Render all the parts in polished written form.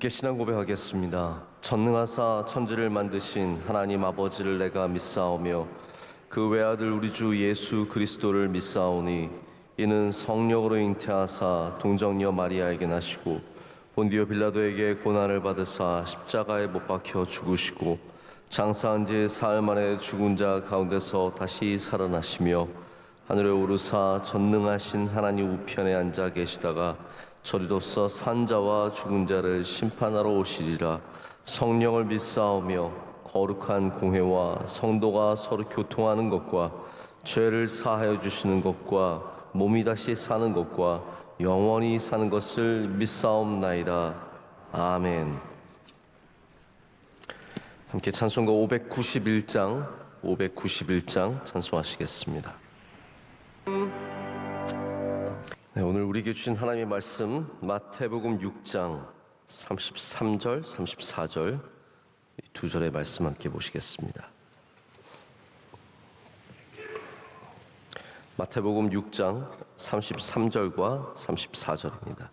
함께 신앙 고백하겠습니다. 전능하사 천지를 만드신 하나님 아버지를 내가 믿사오며 그 외아들 우리 주 예수 그리스도를 믿사오니 이는 성령으로 잉태하사 동정녀 마리아에게 나시고 본디오 빌라도에게 고난을 받으사 십자가에 못 박혀 죽으시고 장사한 지 사흘 만에 죽은 자 가운데서 다시 살아나시며 하늘에 오르사 전능하신 하나님 우편에 앉아 계시다가 저리로서 산자와 죽은 자를 심판하러 오시리라. 성령을 믿사오며 거룩한 공회와 성도가 서로 교통하는 것과 죄를 사하여 주시는 것과 몸이 다시 사는 것과 영원히 사는 것을 믿사옵나이다. 아멘. 함께 찬송가 591장 찬송하시겠습니다. 네, 오늘 우리에게 주신 하나님의 말씀 마태복음 6장 33절, 34절 두 절의 말씀 함께 보시겠습니다. 마태복음 6장 33절과 34절입니다.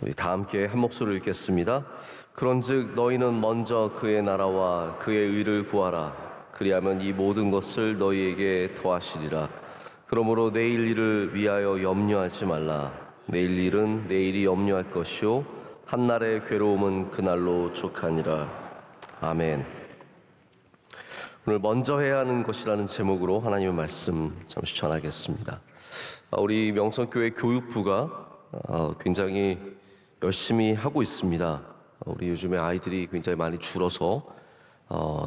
우리 다 함께 한 목소리를 읽겠습니다. 그런즉 너희는 먼저 그의 나라와 그의 의를 구하라. 그리하면 이 모든 것을 너희에게 더하시리라. 그러므로 내일 일을 위하여 염려하지 말라. 내일 일은 내일이 염려할 것이요 한날의 괴로움은 그날로 족하니라. 아멘. 오늘 먼저 해야 하는 것이라는 제목으로 하나님의 말씀 잠시 전하겠습니다. 우리 명성교회 교육부가 굉장히 열심히 하고 있습니다. 우리 요즘에 아이들이 굉장히 많이 줄어서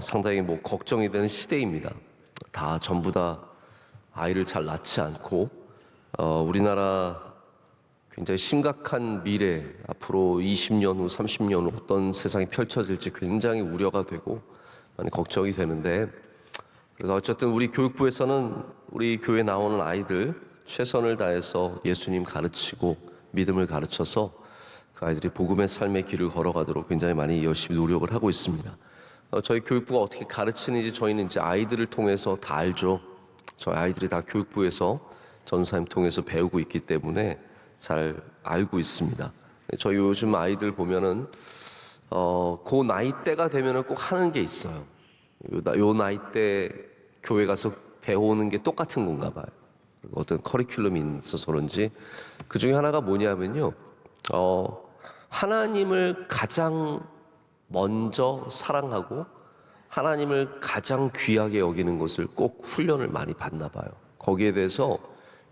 상당히 걱정이 되는 시대입니다. 전부 다 아이를 잘 낳지 않고 우리나라 굉장히 심각한 미래, 앞으로 20년 후, 30년 후 어떤 세상이 펼쳐질지 굉장히 우려가 되고 많이 걱정이 되는데, 그래서 어쨌든 우리 교육부에서는 우리 교회에 나오는 아이들 최선을 다해서 예수님 가르치고 믿음을 가르쳐서 그 아이들이 복음의 삶의 길을 걸어가도록 굉장히 많이 열심히 노력을 하고 있습니다. 저희 교육부가 어떻게 가르치는지 저희는 이제 아이들을 통해서 다 알죠. 저희 아이들이 다 교육부에서 전도사님 통해서 배우고 있기 때문에 잘 알고 있습니다. 저희 요즘 아이들 보면은 그 나이대가 되면은 꼭 하는 게 있어요. 요 나이대 교회 가서 배우는 게 똑같은 건가 봐요. 어떤 커리큘럼이 있어서 그런지 그 중에 하나가 뭐냐면요, 하나님을 가장 먼저 사랑하고 하나님을 가장 귀하게 여기는 것을 꼭 훈련을 많이 받나 봐요. 거기에 대해서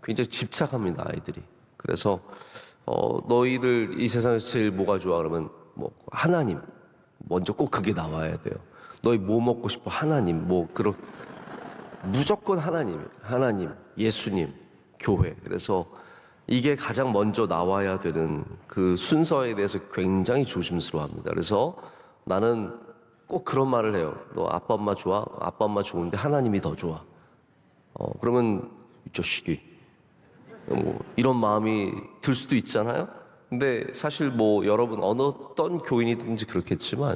굉장히 집착합니다, 아이들이. 그래서 너희들 이 세상에서 제일 뭐가 좋아? 그러면 하나님 먼저 꼭 그게 나와야 돼요. 너희 뭐 먹고 싶어? 하나님. 무조건 하나님, 예수님, 교회. 그래서 이게 가장 먼저 나와야 되는 그 순서에 대해서 굉장히 조심스러워합니다. 그래서 나는 꼭 그런 말을 해요. 너 아빠 엄마 좋아? 아빠 엄마 좋은데 하나님이 더 좋아. 그러면 이 자식이 이런 마음이 들 수도 있잖아요. 근데 사실 여러분 어떤 교인이든지 그렇겠지만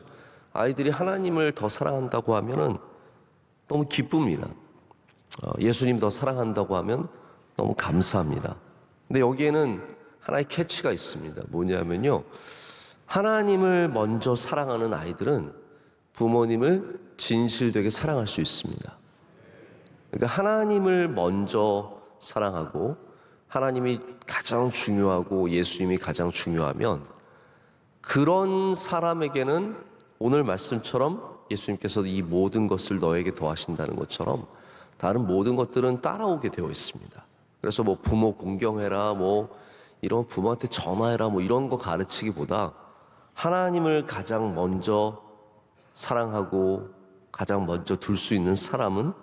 아이들이 하나님을 더 사랑한다고 하면은 너무 기쁩니다. 예수님 더 사랑한다고 하면 너무 감사합니다. 근데 여기에는 하나의 캐치가 있습니다. 뭐냐면요, 하나님을 먼저 사랑하는 아이들은 부모님을 진실되게 사랑할 수 있습니다. 그러니까 하나님을 먼저 사랑하고 하나님이 가장 중요하고 예수님이 가장 중요하면 그런 사람에게는 오늘 말씀처럼 예수님께서 이 모든 것을 너에게 더하신다는 것처럼 다른 모든 것들은 따라오게 되어 있습니다. 그래서 부모 공경해라, 이런 부모한테 전화해라, 이런 거 가르치기보다 하나님을 가장 먼저 사랑하고 가장 먼저 둘 수 있는 사람은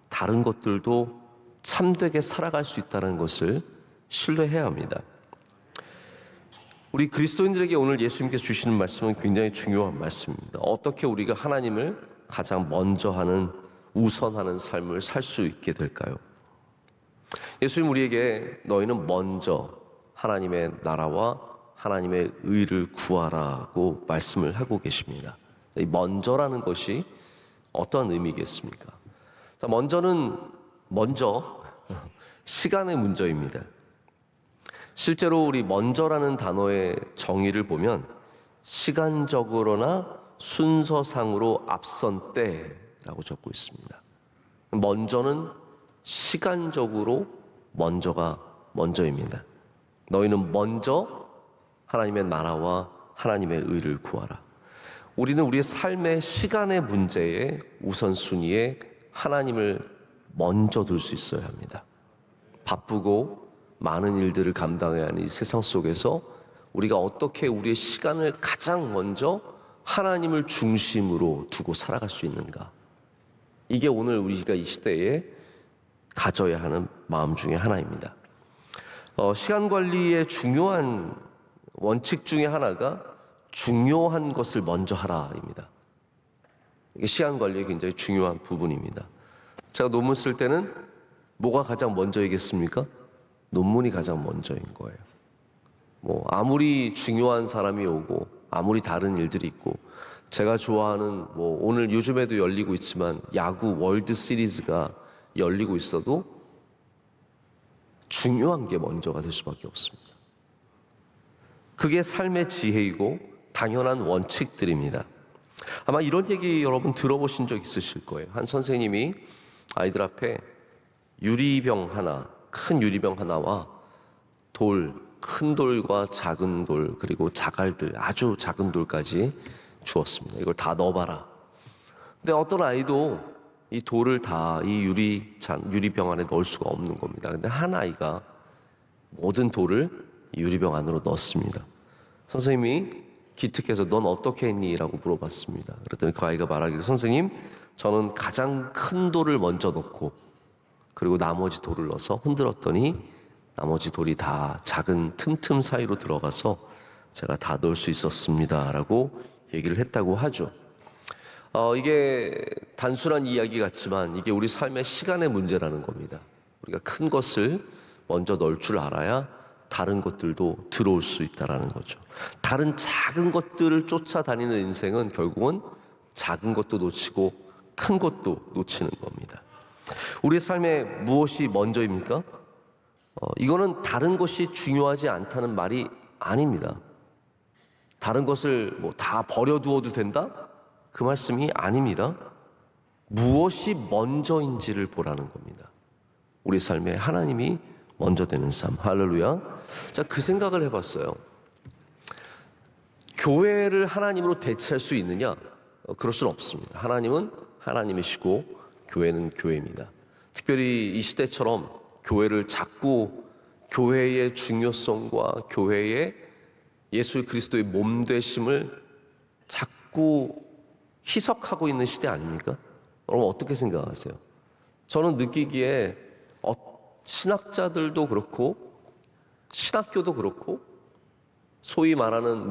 다른 것들도 참되게 살아갈 수 있다는 것을 신뢰해야 합니다. 우리 그리스도인들에게 오늘 예수님께서 주시는 말씀은 굉장히 중요한 말씀입니다. 어떻게 우리가 하나님을 가장 먼저 하는, 우선하는 삶을 살 수 있게 될까요? 예수님 우리에게 너희는 먼저 하나님의 나라와 하나님의 의를 구하라고 말씀을 하고 계십니다. 이 먼저라는 것이 어떤 의미겠습니까? 먼저 시간의 문제입니다. 실제로 우리 먼저라는 단어의 정의를 보면 시간적으로나 순서상으로 앞선 때라고 적고 있습니다. 먼저는 시간적으로 먼저가 먼저입니다. 너희는 먼저 하나님의 나라와 하나님의 의를 구하라. 우리는 우리의 삶의 시간의 문제에 우선순위에 하나님을 먼저 둘 수 있어야 합니다. 바쁘고 많은 일들을 감당해야 하는 이 세상 속에서 우리가 어떻게 우리의 시간을 가장 먼저 하나님을 중심으로 두고 살아갈 수 있는가? 이게 오늘 우리가 이 시대에 가져야 하는 마음 중에 하나입니다. 시간 관리의 중요한 원칙 중에 하나가 중요한 것을 먼저 하라입니다. 이게 시간 관리의 굉장히 중요한 부분입니다. 제가 논문 쓸 때는 뭐가 가장 먼저이겠습니까? 논문이 가장 먼저인 거예요. 아무리 중요한 사람이 오고 아무리 다른 일들이 있고 제가 좋아하는 오늘 요즘에도 열리고 있지만 야구 월드 시리즈가 열리고 있어도 중요한 게 먼저가 될 수밖에 없습니다. 그게 삶의 지혜이고 당연한 원칙들입니다. 아마 이런 얘기 여러분 들어보신 적 있으실 거예요. 한 선생님이 아이들 앞에 유리병 하나, 큰 유리병 하나와 큰 돌과 작은 돌, 그리고 자갈들, 아주 작은 돌까지 주었습니다. 이걸 다 넣어봐라. 근데 어떤 아이도 이 돌을 다 이 유리병 안에 넣을 수가 없는 겁니다. 근데 한 아이가 모든 돌을 유리병 안으로 넣었습니다. 선생님이 기특해서 넌 어떻게 했니? 라고 물어봤습니다. 그랬더니 그 아이가 말하기를 선생님, 저는 가장 큰 돌을 먼저 넣고 그리고 나머지 돌을 넣어서 흔들었더니 나머지 돌이 다 작은 틈틈 사이로 들어가서 제가 다 넣을 수 있었습니다. 라고 얘기를 했다고 하죠. 이게 단순한 이야기 같지만 이게 우리 삶의 시간의 문제라는 겁니다. 우리가 큰 것을 먼저 넣을 줄 알아야 다른 것들도 들어올 수 있다는 거죠. 다른 작은 것들을 쫓아다니는 인생은 결국은 작은 것도 놓치고 큰 것도 놓치는 겁니다. 우리의 삶에 무엇이 먼저입니까? 이거는 다른 것이 중요하지 않다는 말이 아닙니다. 다른 것을 다 버려두어도 된다? 그 말씀이 아닙니다. 무엇이 먼저인지를 보라는 겁니다. 우리 삶에 하나님이 먼저 되는 삶. 할렐루야. 자, 그 생각을 해봤어요. 교회를 하나님으로 대체할 수 있느냐? 그럴 수는 없습니다. 하나님은 하나님이시고 교회는 교회입니다. 특별히 이 시대처럼 교회를 자꾸 교회의 중요성과 교회의 예수 그리스도의 몸 되심을 자꾸 희석하고 있는 시대 아닙니까? 여러분 어떻게 생각하세요? 저는 느끼기에 신학자들도 그렇고 신학교도 그렇고 소위 말하는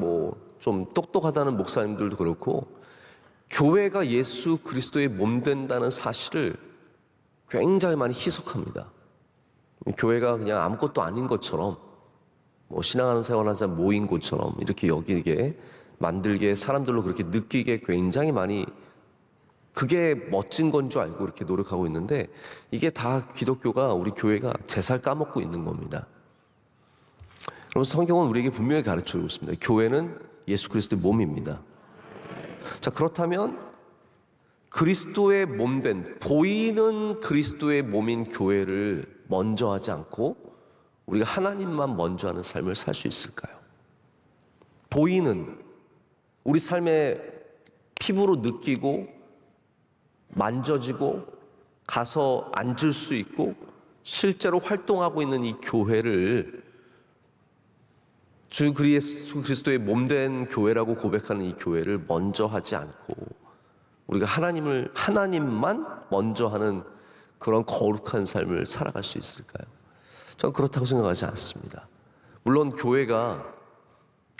좀 똑똑하다는 목사님들도 그렇고 교회가 예수 그리스도의 몸 된다는 사실을 굉장히 많이 희석합니다. 교회가 그냥 아무것도 아닌 것처럼 신앙하는 생활하자 모인 곳처럼 이렇게 여기게 만들게 사람들로 그렇게 느끼게 굉장히 많이 그게 멋진 건 줄 알고 이렇게 노력하고 있는데 이게 다 기독교가 우리 교회가 제살 까먹고 있는 겁니다. 그럼 성경은 우리에게 분명히 가르쳐주고 있습니다. 교회는 예수 그리스도의 몸입니다. 자, 그렇다면 그리스도의 몸된 보이는 그리스도의 몸인 교회를 먼저 하지 않고 우리가 하나님만 먼저 하는 삶을 살 수 있을까요? 보이는 우리 삶의 피부로 느끼고 만져지고 가서 앉을 수 있고 실제로 활동하고 있는 이 교회를 주 그리스도의 몸된 교회라고 고백하는 이 교회를 먼저 하지 않고 우리가 하나님만 먼저 하는 그런 거룩한 삶을 살아갈 수 있을까요? 저는 그렇다고 생각하지 않습니다. 물론 교회가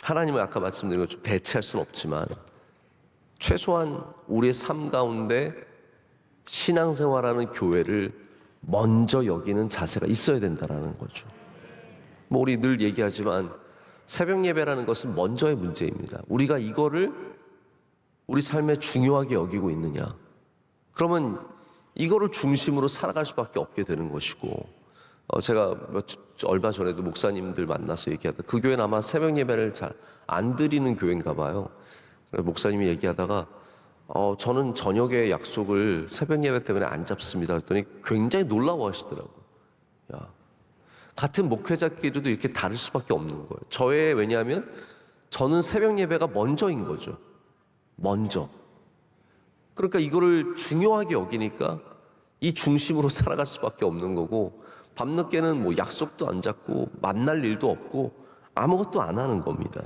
하나님을 아까 말씀드린 것처럼 대체할 수는 없지만 최소한 우리의 삶 가운데 신앙생활하는 교회를 먼저 여기는 자세가 있어야 된다는 거죠. 우리 늘 얘기하지만 새벽 예배라는 것은 먼저의 문제입니다. 우리가 이거를 우리 삶에 중요하게 여기고 있느냐? 그러면 이거를 중심으로 살아갈 수밖에 없게 되는 것이고 제가 얼마 전에도 목사님들 만나서 얘기하다 그 교회는 아마 새벽 예배를 잘 안 드리는 교회인가 봐요. 그래서 목사님이 얘기하다가 저는 저녁에 약속을 새벽 예배 때문에 안 잡습니다. 그랬더니 굉장히 놀라워하시더라고요. 야, 같은 목회자끼리도 이렇게 다를 수밖에 없는 거예요. 왜냐하면 저는 새벽 예배가 먼저인 거죠. 먼저. 그러니까 이거를 중요하게 여기니까 이 중심으로 살아갈 수밖에 없는 거고, 밤늦게는 뭐 약속도 안 잡고 만날 일도 없고 아무것도 안 하는 겁니다.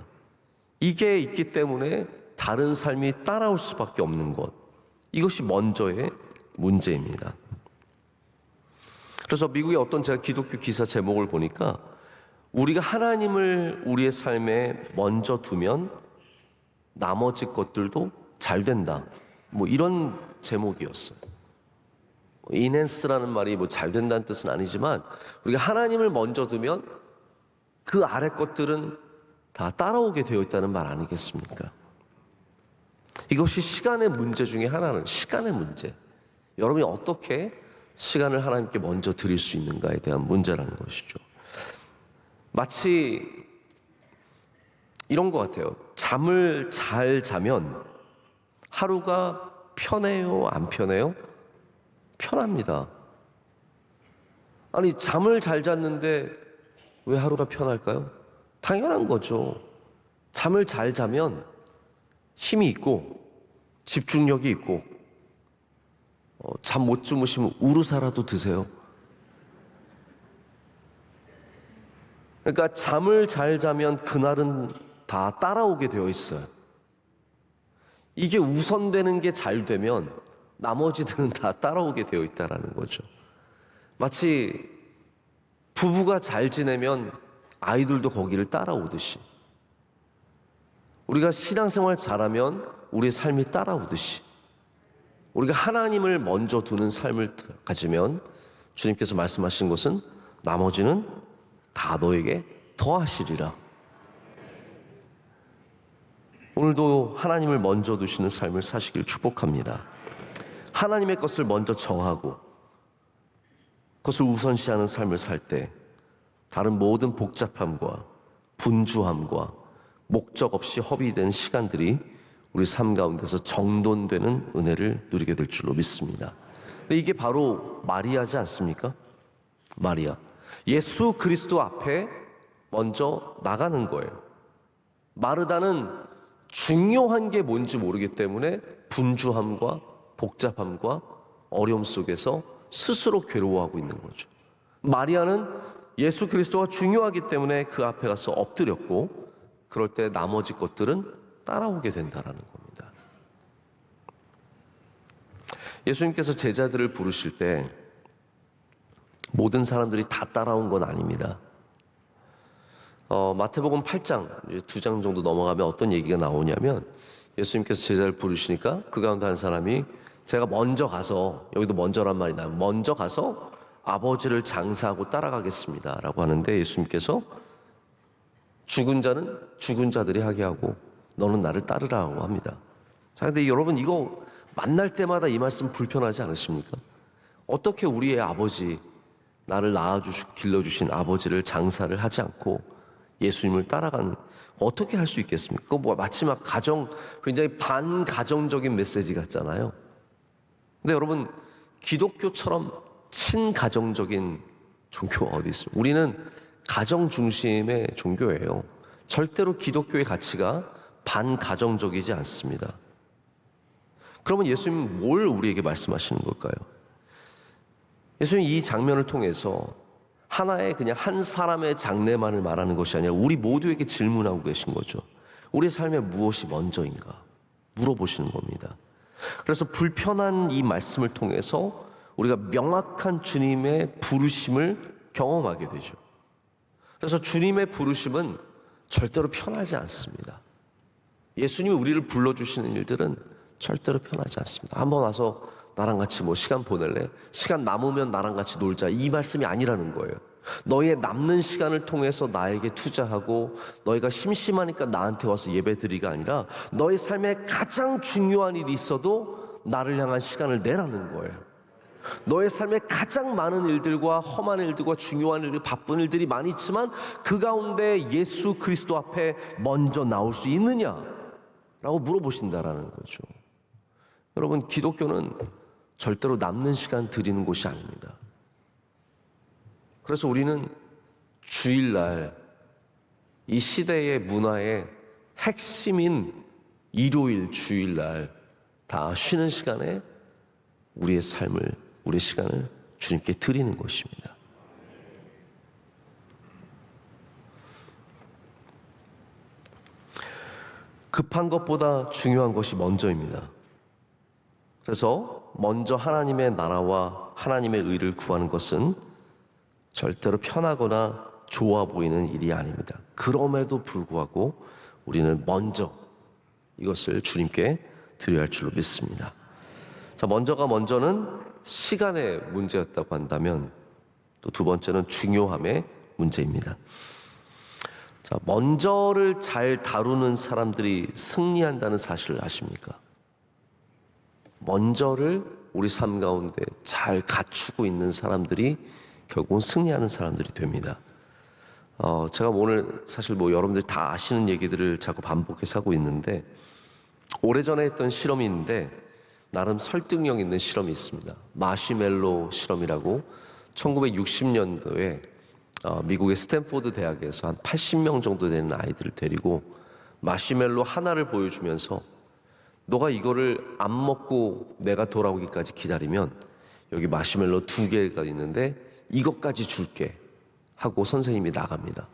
이게 있기 때문에 다른 삶이 따라올 수밖에 없는 것, 이것이 먼저의 문제입니다. 그래서 미국의 어떤 제가 기독교 기사 제목을 보니까 우리가 하나님을 우리의 삶에 먼저 두면 나머지 것들도 잘 된다, 뭐 이런 제목이었어요. 인핸스라는 말이 뭐 잘 된다는 뜻은 아니지만 우리가 하나님을 먼저 두면 그 아래 것들은 다 따라오게 되어 있다는 말 아니겠습니까? 이것이 시간의 문제 중에 하나는 시간의 문제. 여러분이 어떻게 시간을 하나님께 먼저 드릴 수 있는가에 대한 문제라는 것이죠. 마치 이런 것 같아요. 잠을 잘 자면 하루가 편해요, 안 편해요? 편합니다. 아니, 잠을 잘 잤는데 왜 하루가 편할까요? 당연한 거죠. 잠을 잘 자면 힘이 있고 집중력이 있고, 잠 못 주무시면 우루사라도 드세요. 그러니까 잠을 잘 자면 그날은 다 따라오게 되어 있어요. 이게 우선되는 게 잘 되면 나머지들은 다 따라오게 되어 있다는 거죠. 마치 부부가 잘 지내면 아이들도 거기를 따라오듯이, 우리가 신앙생활 잘하면 우리의 삶이 따라오듯이, 우리가 하나님을 먼저 두는 삶을 가지면 주님께서 말씀하신 것은 나머지는 다 너에게 더하시리라. 오늘도 하나님을 먼저 두시는 삶을 사시길 축복합니다. 하나님의 것을 먼저 정하고 그것을 우선시하는 삶을 살 때 다른 모든 복잡함과 분주함과 목적 없이 허비된 시간들이 우리 삶 가운데서 정돈되는 은혜를 누리게 될 줄로 믿습니다. 근데 이게 바로 마리아지 않습니까? 마리아. 예수 그리스도 앞에 먼저 나가는 거예요. 마르다는 중요한 게 뭔지 모르기 때문에 분주함과 복잡함과 어려움 속에서 스스로 괴로워하고 있는 거죠. 마리아는 예수 그리스도가 중요하기 때문에 그 앞에 가서 엎드렸고, 그럴 때 나머지 것들은 따라오게 된다는 겁니다. 예수님께서 제자들을 부르실 때 모든 사람들이 다 따라온 건 아닙니다. 마태복음 8장, 2장 정도 넘어가면 어떤 얘기가 나오냐면, 예수님께서 제자를 부르시니까 그 가운데 한 사람이 제가 먼저 가서, 여기도 먼저란 말이 나요. 먼저 가서 아버지를 장사하고 따라가겠습니다 라고 하는데, 예수님께서 죽은 자는 죽은 자들이 하게 하고 너는 나를 따르라고 합니다. 자, 근데 여러분, 이거 만날 때마다 이 말씀 불편하지 않으십니까? 어떻게 우리의 아버지, 나를 낳아주시고 길러주신 아버지를 장사를 하지 않고 예수님을 따라가는, 어떻게 할 수 있겠습니까? 그거 뭐 마치 막 굉장히 반가정적인 메시지 같잖아요. 근데 여러분, 기독교처럼 친가정적인 종교가 어디 있습니까? 우리는 가정 중심의 종교예요. 절대로 기독교의 가치가 반가정적이지 않습니다. 그러면 예수님은 뭘 우리에게 말씀하시는 걸까요? 예수님 이 장면을 통해서 하나의 그냥 한 사람의 장래만을 말하는 것이 아니라 우리 모두에게 질문하고 계신 거죠. 우리 삶에 무엇이 먼저인가 물어보시는 겁니다. 그래서 불편한 이 말씀을 통해서 우리가 명확한 주님의 부르심을 경험하게 되죠. 그래서 주님의 부르심은 절대로 편하지 않습니다. 예수님이 우리를 불러주시는 일들은 절대로 편하지 않습니다. 한번 와서 나랑 같이 뭐 시간 보낼래? 시간 남으면 나랑 같이 놀자. 이 말씀이 아니라는 거예요. 너희의 남는 시간을 통해서 나에게 투자하고 너희가 심심하니까 나한테 와서 예배드리가 아니라 너의 삶에 가장 중요한 일이 있어도 나를 향한 시간을 내라는 거예요. 너의 삶에 가장 많은 일들과 험한 일들과 중요한 일들, 바쁜 일들이 많이 있지만 그 가운데 예수 그리스도 앞에 먼저 나올 수 있느냐라고 물어보신다라는 거죠. 여러분, 기독교는 절대로 남는 시간 드리는 곳이 아닙니다. 그래서 우리는 주일날 이 시대의 문화의 핵심인 일요일, 주일날 다 쉬는 시간에 우리의 삶을, 우리의 시간을 주님께 드리는 것입니다. 급한 것보다 중요한 것이 먼저입니다. 그래서 먼저 하나님의 나라와 하나님의 의를 구하는 것은 절대로 편하거나 좋아 보이는 일이 아닙니다. 그럼에도 불구하고 우리는 먼저 이것을 주님께 드려야 할 줄로 믿습니다. 자, 먼저는 시간의 문제였다고 한다면 또 두 번째는 중요함의 문제입니다. 자, 먼저를 잘 다루는 사람들이 승리한다는 사실을 아십니까? 먼저를 우리 삶 가운데 잘 갖추고 있는 사람들이 결국은 승리하는 사람들이 됩니다. 제가 오늘 사실 여러분들이 다 아시는 얘기들을 자꾸 반복해서 하고 있는데, 오래전에 했던 실험이 있는데 나름 설득력 있는 실험이 있습니다. 마시멜로 실험이라고 1960년도에 미국의 스탠포드 대학에서 한 80명 정도 되는 아이들을 데리고 마시멜로 하나를 보여주면서 너가 이거를 안 먹고 내가 돌아오기까지 기다리면 여기 마시멜로 2개가 있는데 이것까지 줄게 하고 선생님이 나갑니다.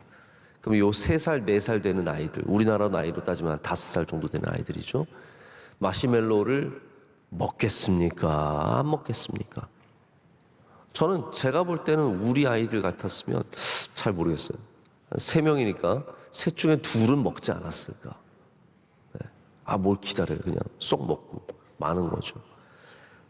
그럼 요 3살, 4살 되는 아이들, 우리나라 나이로 따지면 5살 정도 되는 아이들이죠. 마시멜로를 먹겠습니까? 안 먹겠습니까? 저는 제가 볼 때는 우리 아이들 같았으면 잘 모르겠어요. 3명이니까 셋 중에 2은 먹지 않았을까? 뭘 기다려요. 그냥 쏙 먹고 마는 거죠.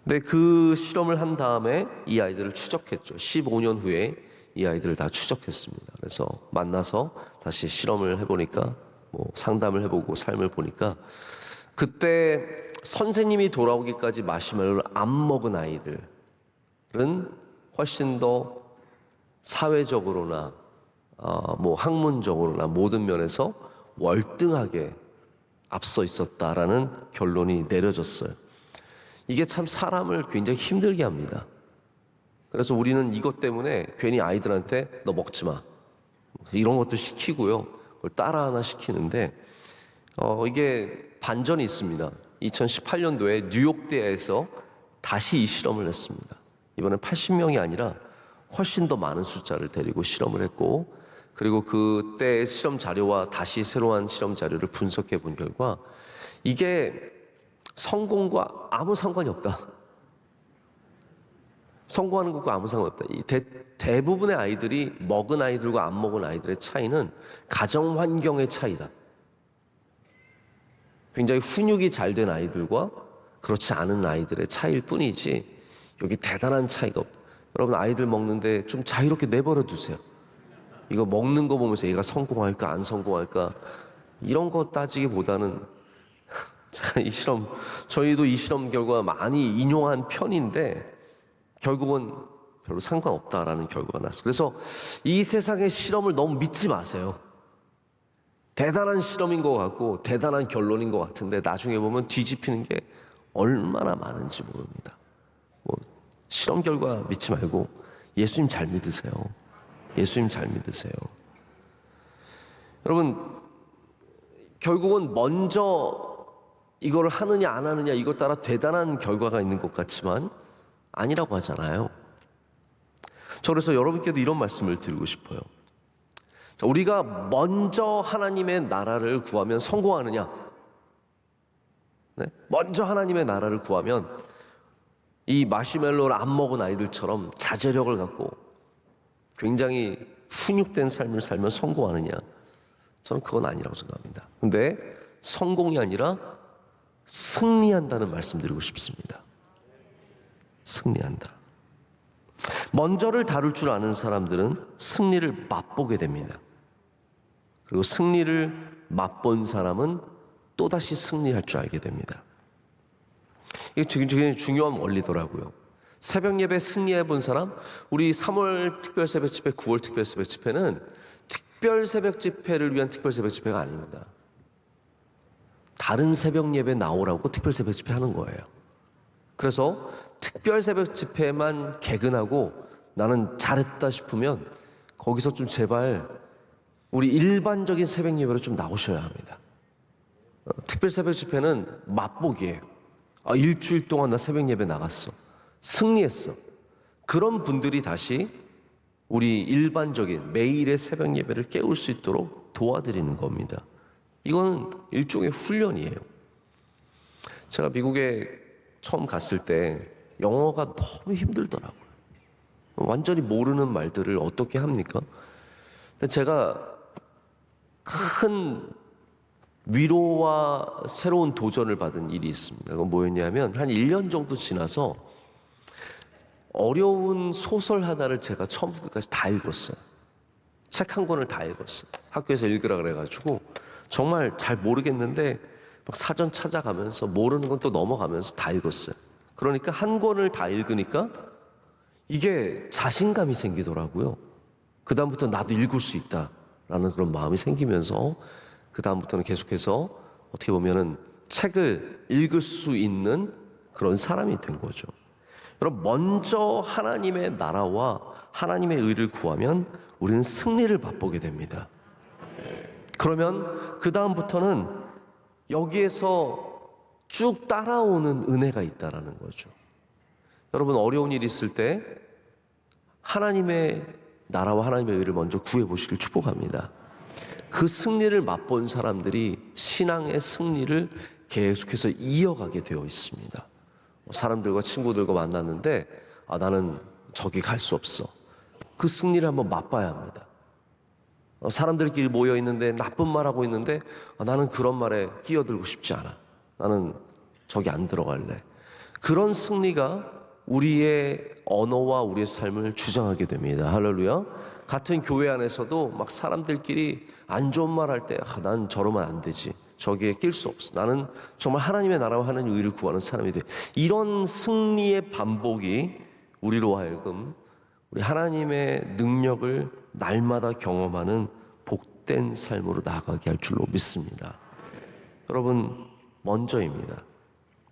근데 그 실험을 한 다음에 이 아이들을 추적했죠. 15년 후에 이 아이들을 다 추적했습니다. 그래서 만나서 다시 실험을 해보니까 상담을 해보고 삶을 보니까 그때 선생님이 돌아오기까지 마시멜로를 안 먹은 아이들은 훨씬 더 사회적으로나 학문적으로나 모든 면에서 월등하게 앞서 있었다라는 결론이 내려졌어요. 이게 참 사람을 굉장히 힘들게 합니다. 그래서 우리는 이것 때문에 괜히 아이들한테 너 먹지 마 이런 것도 시키고요, 그걸 따라 하나 시키는데 이게 반전이 있습니다. 2018년도에 뉴욕대에서 다시 이 실험을 했습니다. 이번엔 80명이 아니라 훨씬 더 많은 숫자를 데리고 실험을 했고, 그리고 그때 실험 자료와 다시 새로운 실험 자료를 분석해 본 결과 이게 성공과 아무 상관이 없다. 성공하는 것과 아무 상관없다. 대부분의 아이들이 먹은 아이들과 안 먹은 아이들의 차이는 가정 환경의 차이다. 굉장히 훈육이 잘 된 아이들과 그렇지 않은 아이들의 차이일 뿐이지 여기 대단한 차이가 없다. 여러분, 아이들 먹는데 좀 자유롭게 내버려 두세요. 이거 먹는 거 보면서 얘가 성공할까 안 성공할까 이런 거 따지기보다는 자, 저희도 이 실험 결과 많이 인용한 편인데 결국은 별로 상관없다라는 결과가 났어요. 그래서 이 세상의 실험을 너무 믿지 마세요. 대단한 실험인 것 같고 대단한 결론인 것 같은데 나중에 보면 뒤집히는 게 얼마나 많은지 모릅니다. 실험 결과 믿지 말고 예수님 잘 믿으세요. 예수님 잘 믿으세요. 여러분, 결국은 먼저 이걸 하느냐 안 하느냐 이것 따라 대단한 결과가 있는 것 같지만 아니라고 하잖아요. 저 그래서 여러분께도 이런 말씀을 드리고 싶어요. 자, 우리가 먼저 하나님의 나라를 구하면 성공하느냐? 네? 먼저 하나님의 나라를 구하면 이 마시멜로를 안 먹은 아이들처럼 자제력을 갖고 굉장히 훈육된 삶을 살면 성공하느냐? 저는 그건 아니라고 생각합니다. 근데 성공이 아니라 승리한다는 말씀 드리고 싶습니다. 승리한다. 먼저를 다룰 줄 아는 사람들은 승리를 맛보게 됩니다. 그리고 승리를 맛본 사람은 또다시 승리할 줄 알게 됩니다. 이게 굉장히 중요한 원리더라고요. 새벽 예배 승리해 본 사람? 우리 3월 특별 새벽 집회, 9월 특별 새벽 집회는 특별 새벽 집회를 위한 특별 새벽 집회가 아닙니다. 다른 새벽 예배 나오라고 특별 새벽 집회 하는 거예요. 그래서 특별 새벽 집회만 개근하고 나는 잘했다 싶으면 거기서 좀 제발 우리 일반적인 새벽 예배로 좀 나오셔야 합니다. 특별 새벽 집회는 맛보기예요. 일주일 동안 나 새벽 예배 나갔어. 승리했어. 그런 분들이 다시 우리 일반적인 매일의 새벽 예배를 깨울 수 있도록 도와드리는 겁니다. 이거는 일종의 훈련이에요. 제가 미국에 처음 갔을 때 영어가 너무 힘들더라고요. 완전히 모르는 말들을 어떻게 합니까? 근데 제가 큰 위로와 새로운 도전을 받은 일이 있습니다. 그건 뭐였냐면 한 1년 정도 지나서 어려운 소설 하나를 제가 처음부터 끝까지 다 읽었어요. 책 한 권을 다 읽었어요. 학교에서 읽으라 그래가지고 정말 잘 모르겠는데 막 사전 찾아가면서 모르는 건 또 넘어가면서 다 읽었어요. 그러니까 한 권을 다 읽으니까 이게 자신감이 생기더라고요. 그 다음부터 나도 읽을 수 있다라는 그런 마음이 생기면서 그 다음부터는 계속해서 어떻게 보면은 책을 읽을 수 있는 그런 사람이 된 거죠. 여러분, 먼저 하나님의 나라와 하나님의 의를 구하면 우리는 승리를 맛보게 됩니다. 그러면 그 다음부터는 여기에서 쭉 따라오는 은혜가 있다라는 거죠. 여러분, 어려운 일이 있을 때 하나님의 나라와 하나님의 의를 먼저 구해보시길 축복합니다. 그 승리를 맛본 사람들이 신앙의 승리를 계속해서 이어가게 되어 있습니다. 사람들과 친구들과 만났는데 나는 저기 갈 수 없어. 그 승리를 한번 맛봐야 합니다. 사람들끼리 모여 있는데 나쁜 말 하고 있는데 나는 그런 말에 끼어들고 싶지 않아. 나는 저기 안 들어갈래. 그런 승리가 우리의 언어와 우리의 삶을 주장하게 됩니다. 할렐루야. 같은 교회 안에서도 막 사람들끼리 안 좋은 말 할 때 난 저러면 안 되지. 저기에 낄 수 없어. 나는 정말 하나님의 나라와 하나님의 의를 구하는 사람이 돼. 이런 승리의 반복이 우리로 하여금 우리 하나님의 능력을 날마다 경험하는 복된 삶으로 나아가게 할 줄로 믿습니다. 여러분, 먼저입니다.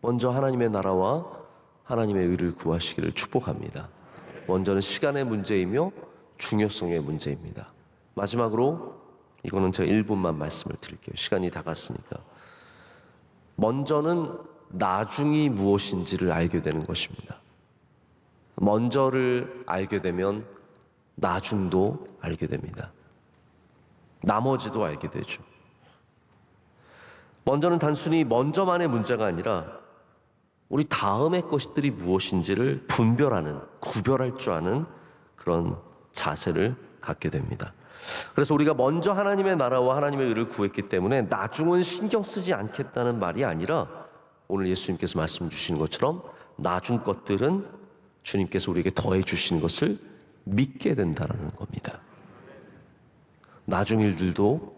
먼저 하나님의 나라와 하나님의 의를 구하시기를 축복합니다. 먼저는 시간의 문제이며 중요성의 문제입니다. 마지막으로 이거는 제가 1분만 말씀을 드릴게요. 시간이 다 갔으니까. 먼저는 나중이 무엇인지를 알게 되는 것입니다. 먼저를 알게 되면 나중도 알게 됩니다. 나머지도 알게 되죠. 먼저는 단순히 먼저만의 문제가 아니라 우리 다음의 것들이 무엇인지를 분별하는, 구별할 줄 아는 그런 자세를 갖게 됩니다. 그래서 우리가 먼저 하나님의 나라와 하나님의 의를 구했기 때문에 나중은 신경 쓰지 않겠다는 말이 아니라 오늘 예수님께서 말씀 주시는 것처럼 나중 것들은 주님께서 우리에게 더해 주시는 것을 믿게 된다는 겁니다. 나중 일들도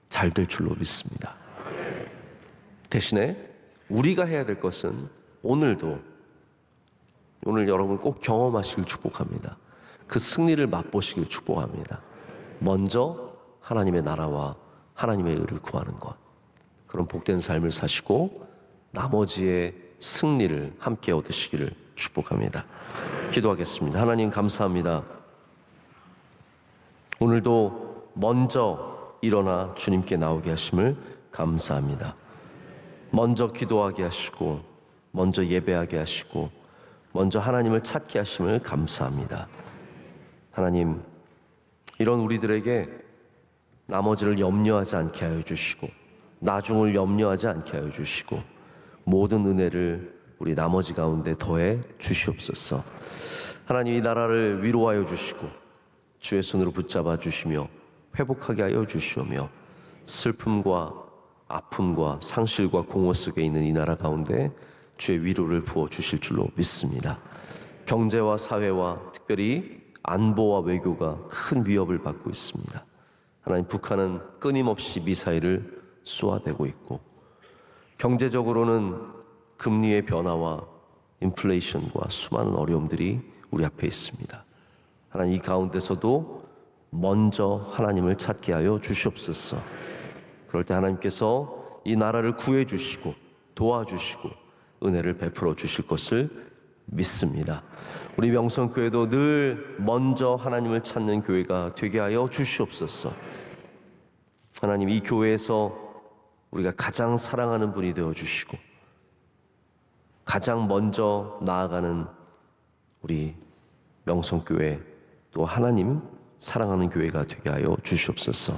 잘 될 줄로 믿습니다. 대신에 우리가 해야 될 것은 오늘 여러분 꼭 경험하시길 축복합니다. 그 승리를 맛보시길 축복합니다. 먼저 하나님의 나라와 하나님의 의를 구하는 것, 그런 복된 삶을 사시고 나머지의 승리를 함께 얻으시기를 축복합니다. 기도하겠습니다. 하나님, 감사합니다. 오늘도 먼저 일어나 주님께 나오게 하심을 감사합니다. 먼저 기도하게 하시고 먼저 예배하게 하시고 먼저 하나님을 찾게 하심을 감사합니다. 하나님, 이런 우리들에게 나머지를 염려하지 않게 하여 주시고 나중을 염려하지 않게 하여 주시고 모든 은혜를 우리 나머지 가운데 더해 주시옵소서. 하나님, 이 나라를 위로하여 주시고 주의 손으로 붙잡아 주시며 회복하게 하여 주시오며 슬픔과 아픔과 상실과 공허 속에 있는 이 나라 가운데 주의 위로를 부어 주실 줄로 믿습니다. 경제와 사회와 특별히 안보와 외교가 큰 위협을 받고 있습니다. 하나님, 북한은 끊임없이 미사일을 쏘아대고 있고 경제적으로는 금리의 변화와 인플레이션과 수많은 어려움들이 우리 앞에 있습니다. 하나님, 이 가운데서도 먼저 하나님을 찾게 하여 주시옵소서. 그럴 때 하나님께서 이 나라를 구해 주시고 도와주시고 은혜를 베풀어 주실 것을 믿습니다. 우리 명성교회도 늘 먼저 하나님을 찾는 교회가 되게 하여 주시옵소서. 하나님, 이 교회에서 우리가 가장 사랑하는 분이 되어 주시고 가장 먼저 나아가는 우리 명성교회, 또 하나님 사랑하는 교회가 되게 하여 주시옵소서.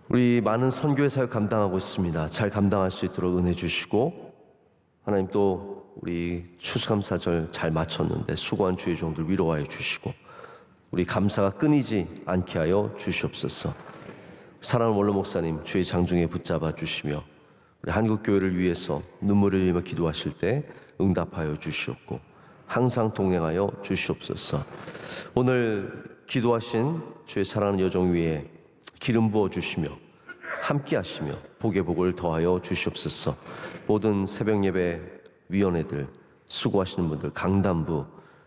우리 많은 선교의 사역 감당하고 있습니다. 잘 감당할 수 있도록 은혜 주시고, 하나님 또 우리 추수감사절 잘 마쳤는데 수고한 주의 종들 위로하여 주시고, 우리 감사가 끊이지 않게 하여 주시옵소서. 사랑하는 원로 목사님 주의 장중에 붙잡아 주시며 우리 한국교회를 위해서 눈물을 흘리며 기도하실 때 응답하여 주시옵고 항상 동행하여 주시옵소서. 오늘 기도하신 주의 사랑하는 여종 위에 기름 부어 주시며 함께 하시며 복의 복을 더하여 주시옵소서. 모든 새벽 예배 위원회들 수고하시는 분들, 강단부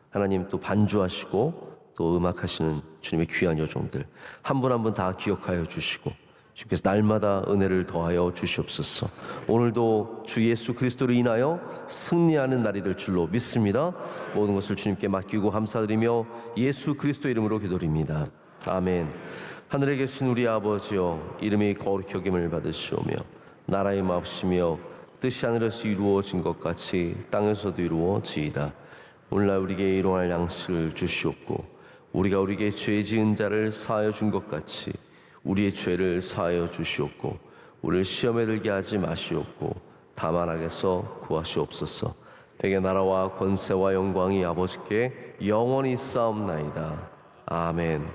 하나님 또 반주하시고 또 음악하시는 주님의 귀한 여종들 한 분 한 분 다 기억하여 주시고 주께서 날마다 은혜를 더하여 주시옵소서. 오늘도 주 예수 그리스도로 인하여 승리하는 날이 될 줄로 믿습니다. 모든 것을 주님께 맡기고 감사드리며 예수 그리스도 이름으로 기도드립니다. 아멘. 하늘에 계신 우리 아버지여, 이름이 거룩히 여김을 받으시오며 나라의 마옵시며 뜻이 하늘에서 이루어진 것 같이 땅에서도 이루어지이다. 오늘날 우리에게 일용할 양식을 주시옵고 우리가 우리에게 죄 지은 자를 사하여 준 것 같이 우리의 죄를 사하여 주시옵고 우리를 시험에 들게 하지 마시옵고 다만 악에서 구하시옵소서. 백의 나라와 권세와 영광이 아버지께 영원히 싸움나이다. 아멘.